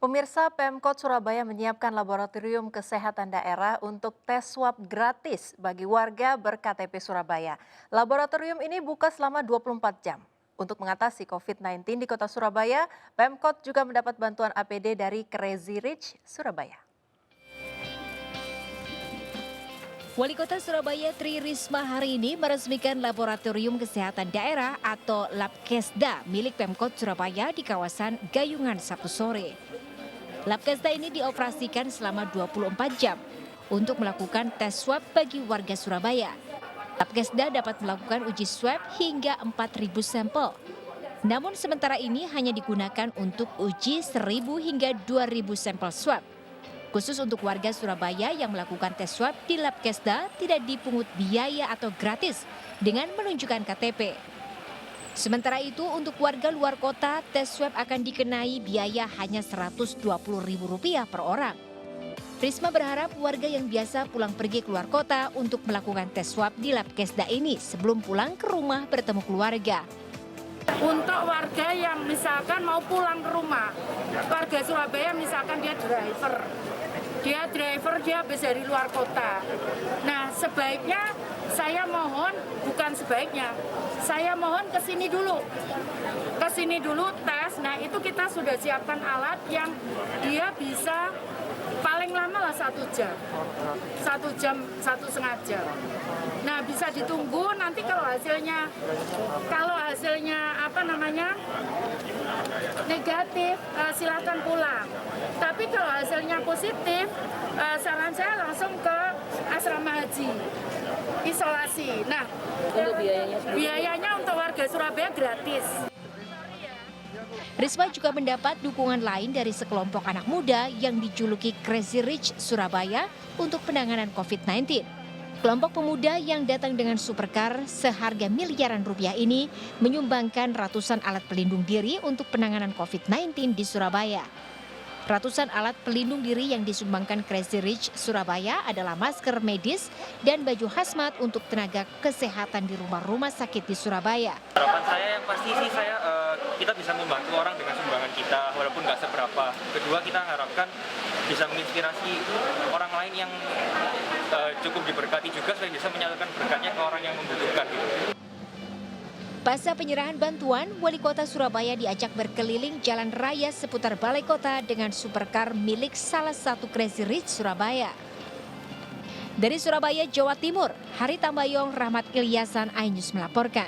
Pemirsa, Pemkot Surabaya menyiapkan laboratorium kesehatan daerah untuk tes swab gratis bagi warga ber-KTP Surabaya. Laboratorium ini buka selama 24 jam. Untuk mengatasi COVID-19 di kota Surabaya, Pemkot juga mendapat bantuan APD dari Crazy Rich Surabaya. Wali Kota Surabaya Tri Risma hari ini meresmikan Laboratorium Kesehatan Daerah atau Labkesda milik Pemkot Surabaya di kawasan Gayungan Sabtu sore. Labkesda ini dioperasikan selama 24 jam untuk melakukan tes swab bagi warga Surabaya. Labkesda dapat melakukan uji swab hingga 4.000 sampel. Namun sementara ini hanya digunakan untuk uji 1.000 hingga 2.000 sampel swab. Khusus untuk warga Surabaya yang melakukan tes swab di Labkesda tidak dipungut biaya atau gratis dengan menunjukkan KTP. Sementara itu untuk warga luar kota, tes swab akan dikenai biaya hanya Rp120.000 per orang. Risma berharap warga yang biasa pulang pergi keluar kota untuk melakukan tes swab di Labkesda ini sebelum pulang ke rumah bertemu keluarga. Untuk warga yang misalkan mau pulang ke rumah, warga Surabaya misalkan dia driver dia habis dari luar kota. Nah sebaiknya saya mohon, bukan sebaiknya, saya mohon ke sini dulu tes. Nah itu kita sudah siapkan alat yang dia bisa paling lama lah 1 jam, 1,5 jam. Nah bisa ditunggu nanti kalau hasilnya negatif, silakan pulang. Tapi kalau hasilnya positif, saran saya langsung ke asrama haji isolasi. Nah untuk biayanya untuk warga Surabaya gratis. Risma juga mendapat dukungan lain dari sekelompok anak muda yang dijuluki Crazy Rich Surabaya untuk penanganan COVID-19. Kelompok pemuda yang datang dengan supercar seharga miliaran rupiah ini menyumbangkan ratusan alat pelindung diri untuk penanganan COVID-19 di Surabaya. Ratusan alat pelindung diri yang disumbangkan Crazy Rich Surabaya adalah masker medis dan baju hazmat untuk tenaga kesehatan di rumah-rumah sakit di Surabaya. Harapan saya yang pasti sih kita bisa membantu orang dengan sumbangan kita walaupun nggak seberapa. Kedua, kita harapkan bisa menginspirasi orang lain yang cukup diberkati juga supaya bisa menyalurkan berkatnya ke orang yang membutuhkan. Pasca penyerahan bantuan, Wali Kota Surabaya diajak berkeliling jalan raya seputar Balai Kota dengan supercar milik salah satu Crazy Rich Surabaya. Dari Surabaya, Jawa Timur, Hari Tambayong, Rahmat Ilyasan, iNews melaporkan.